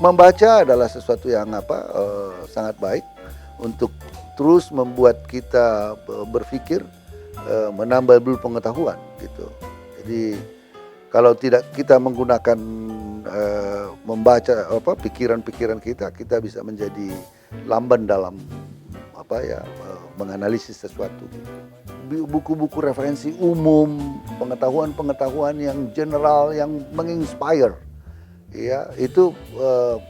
membaca adalah sesuatu yang sangat baik untuk terus membuat kita berpikir, menambah dulu pengetahuan gitu. Jadi kalau tidak kita menggunakan membaca pikiran-pikiran kita bisa menjadi lamban dalam menganalisis sesuatu. Buku-buku referensi umum, pengetahuan-pengetahuan yang general, yang menginspire, ya itu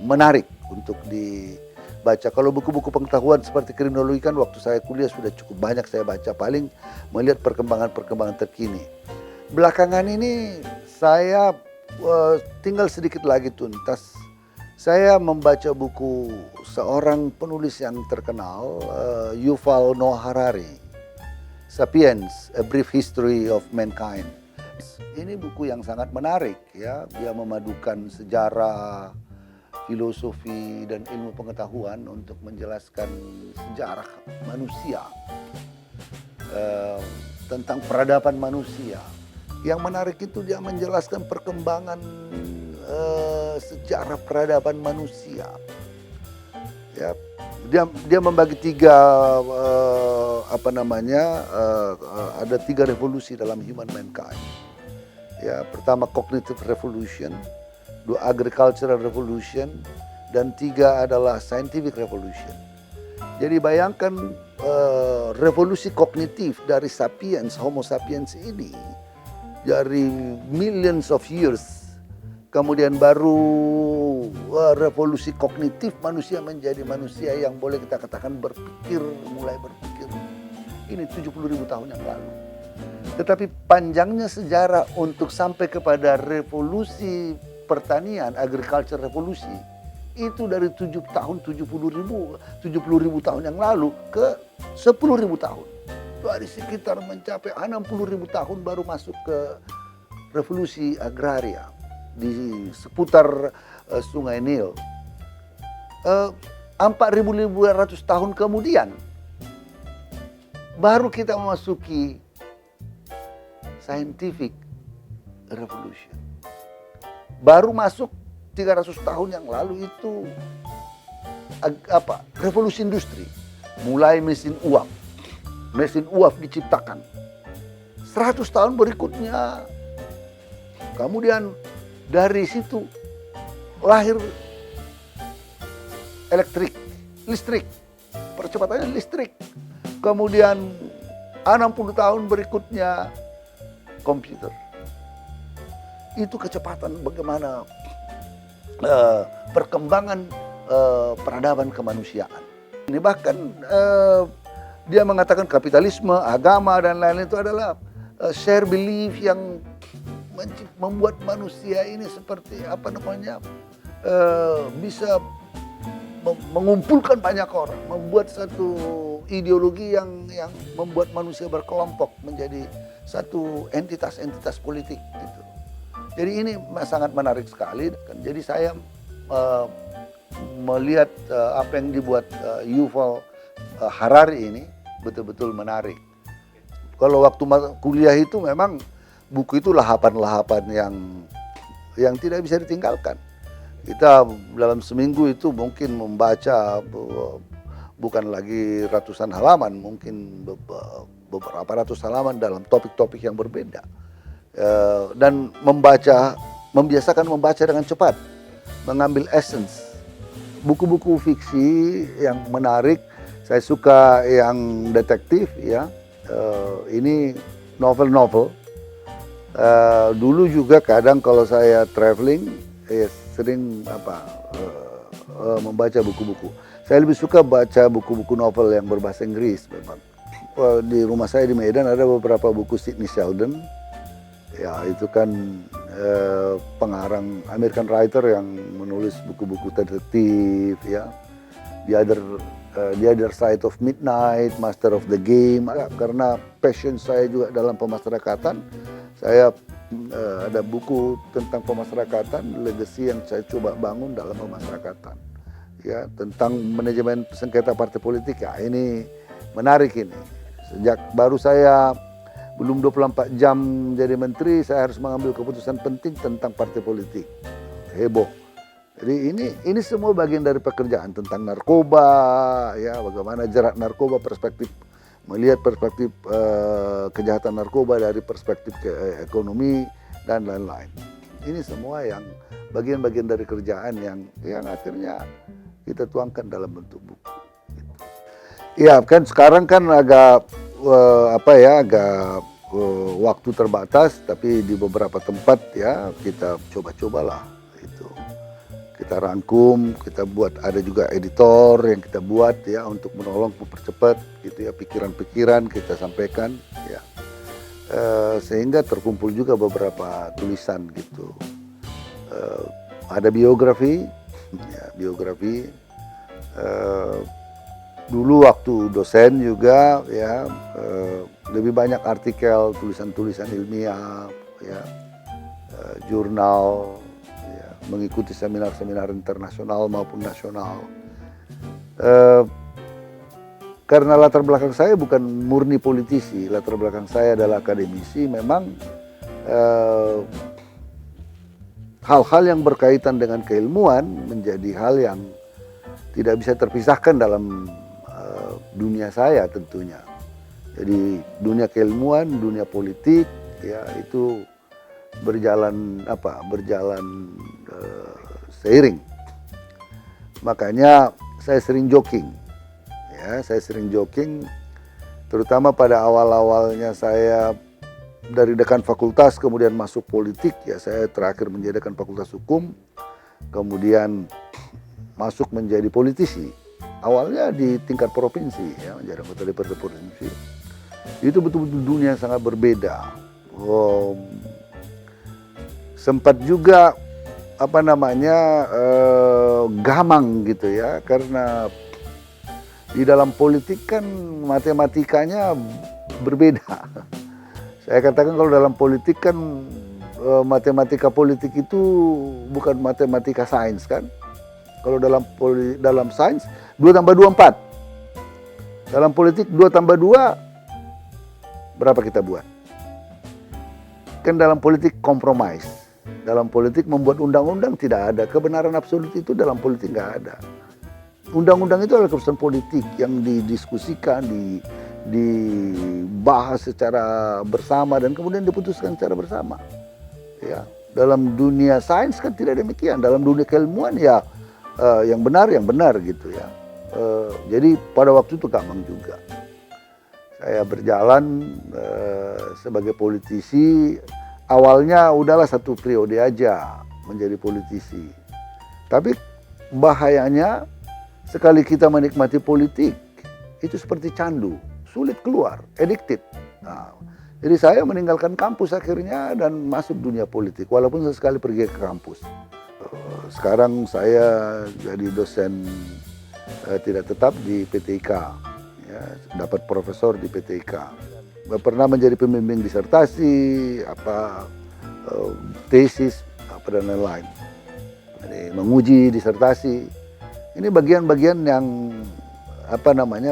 menarik untuk dibaca. Kalau buku-buku pengetahuan seperti kriminologi kan waktu saya kuliah sudah cukup banyak saya baca, paling melihat perkembangan-perkembangan terkini. Belakangan ini saya tinggal sedikit lagi tuntas. Saya membaca buku seorang penulis yang terkenal, Yuval Noah Harari, Sapiens: A Brief History of Mankind. Ini buku yang sangat menarik, ya. Dia memadukan sejarah, filosofi, dan ilmu pengetahuan untuk menjelaskan sejarah manusia, tentang peradaban manusia. Yang menarik itu dia menjelaskan perkembangan sejarah peradaban manusia. Ya, dia membagi ada tiga revolusi dalam human mankind. Ya, pertama cognitive revolution, dua agricultural revolution, dan tiga adalah scientific revolution. Jadi bayangkan revolusi kognitif dari sapiens, Homo sapiens ini dari millions of years. Kemudian baru revolusi kognitif, manusia menjadi manusia yang boleh kita katakan mulai berpikir. Ini 70.000 tahun yang lalu. Tetapi panjangnya sejarah untuk sampai kepada revolusi pertanian, agriculture revolusi, itu dari 70.000 tahun yang lalu ke 10.000 tahun. Dari sekitar mencapai 60.000 tahun baru masuk ke revolusi agraria di seputar Sungai Nil. 4.500 tahun kemudian baru kita memasuki scientific revolution. Baru masuk 300 tahun yang lalu itu revolusi industri. Mulai mesin uap diciptakan. 100 tahun berikutnya, kemudian dari situ lahir listrik, percepatannya listrik. Kemudian 60 tahun berikutnya komputer. Itu kecepatan bagaimana perkembangan peradaban kemanusiaan. Ini bahkan dia mengatakan kapitalisme, agama, dan lain-lain itu adalah share belief yang membuat manusia ini seperti bisa mengumpulkan banyak orang, membuat satu ideologi yang membuat manusia berkelompok menjadi satu entitas politik gitu. Jadi ini sangat menarik sekali. Jadi saya melihat apa yang dibuat Yuval Harari ini betul-betul menarik. Kalau waktu kuliah itu memang buku itu lahapan-lahapan yang tidak bisa ditinggalkan. Kita dalam seminggu itu mungkin membaca bukan lagi ratusan halaman, mungkin beberapa ratus halaman dalam topik-topik yang berbeda. Dan membiasakan membaca dengan cepat, mengambil essence. Buku-buku fiksi yang menarik, saya suka yang detektif, ya. Ini novel-novel. Dulu juga kadang kalau saya traveling, sering membaca buku-buku. Saya lebih suka baca buku-buku novel yang berbahasa Inggris memang. Di rumah saya di Medan ada beberapa buku Sidney Sheldon. Ya, itu kan pengarang American writer yang menulis buku-buku detektif, ya. The Other Side of Midnight, Master of the Game. Karena passion saya juga dalam pemasyarakatan, saya ada buku tentang pemasyarakatan, legacy yang saya coba bangun dalam pemasyarakatan. Ya, tentang manajemen sengketa partai politik. Ya, ini menarik ini. Sejak baru saya belum 24 jam jadi menteri, saya harus mengambil keputusan penting tentang partai politik. Heboh. Jadi ini semua bagian dari pekerjaan tentang narkoba, ya bagaimana jerat narkoba, melihat perspektif kejahatan narkoba dari perspektif ekonomi dan lain-lain. Ini semua yang bagian-bagian dari kerjaan yang akhirnya kita tuangkan dalam bentuk buku. Iya kan sekarang kan agak waktu terbatas, tapi di beberapa tempat ya kita coba-cobalah itu. Kita rangkum, kita buat, ada juga editor yang kita buat ya untuk menolong mempercepat gitu ya pikiran-pikiran kita sampaikan ya. Sehingga terkumpul juga beberapa tulisan gitu. Ada biografi ya, dulu waktu dosen juga ya, lebih banyak artikel, tulisan-tulisan ilmiah ya, jurnal ya, mengikuti seminar-seminar internasional maupun nasional. Karena latar belakang saya bukan murni politisi, latar belakang saya adalah akademisi, memang hal-hal yang berkaitan dengan keilmuan menjadi hal yang tidak bisa terpisahkan dalam dunia saya tentunya. Jadi dunia keilmuan, dunia politik, ya itu berjalan seiring. Makanya saya sering jogging, terutama pada awal-awalnya saya dari dekan fakultas kemudian masuk politik, ya saya terakhir menjadi dekan fakultas hukum, kemudian masuk menjadi politisi. Awalnya di tingkat provinsi, ya menjadi anggota DPRD provinsi. Itu betul-betul dunia yang sangat berbeda. Sempat juga gamang gitu ya, karena di dalam politik kan matematikanya berbeda. Saya katakan kalau dalam politik kan matematika politik itu bukan matematika sains kan. Kalau dalam sains 2 tambah 2 4. Dalam politik 2 tambah 2 berapa kita buat? Kan dalam politik kompromis. Dalam politik membuat undang-undang tidak ada. Kebenaran absolut itu dalam politik nggak ada. Undang-undang itu adalah keputusan politik yang didiskusikan, dibahas secara bersama dan kemudian diputuskan secara bersama. Ya, dalam dunia sains kan tidak demikian. Dalam dunia keilmuan ya yang benar gitu ya. Jadi pada waktu itu gampang juga. Saya berjalan sebagai politisi. Awalnya udahlah 1 periode aja menjadi politisi. Tapi bahayanya sekali kita menikmati politik itu seperti candu, sulit keluar, addicted. Nah, jadi saya meninggalkan kampus akhirnya dan masuk dunia politik walaupun sesekali pergi ke kampus. Sekarang saya jadi dosen tidak tetap di PTIK, ya, dapat profesor di PTIK. Pernah menjadi pembimbing disertasi, tesis, dan lain-lain. Jadi menguji disertasi. Ini bagian-bagian yang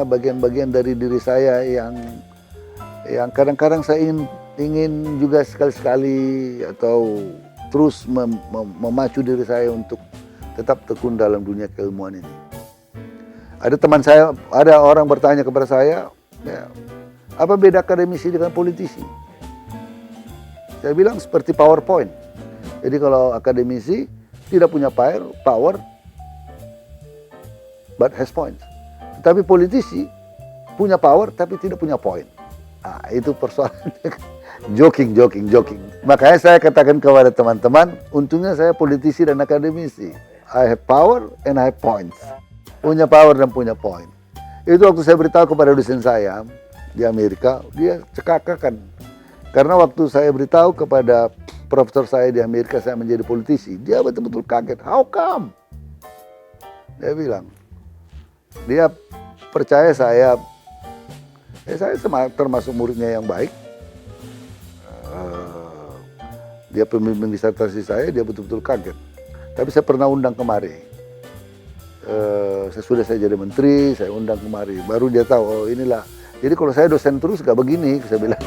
bagian-bagian dari diri saya yang kadang-kadang saya ingin juga sekali-sekali atau terus memacu diri saya untuk tetap tekun dalam dunia keilmuan ini. Ada orang bertanya kepada saya, ya, apa beda akademisi dengan politisi? Saya bilang seperti PowerPoint. Jadi kalau akademisi tidak punya power, but has points. Tapi politisi punya power tapi tidak punya point. Nah, itu persoalannya. Joking. Makanya saya katakan kepada teman-teman, untungnya saya politisi dan akademisi. I have power and I have points. Punya power dan punya point. Itu waktu saya beritahu kepada dosen saya di Amerika, dia cekakakan. Karena waktu saya beritahu kepada profesor saya di Amerika saya menjadi politisi, dia betul-betul kaget. How come? Dia bilang, dia percaya saya termasuk muridnya yang baik. Dia pembimbing disertasi saya, dia betul-betul kaget. Tapi saya pernah undang kemari. Sesudah saya jadi menteri, saya undang kemari. Baru dia tahu, oh inilah. Jadi kalau saya dosen terus gak begini, saya bilang.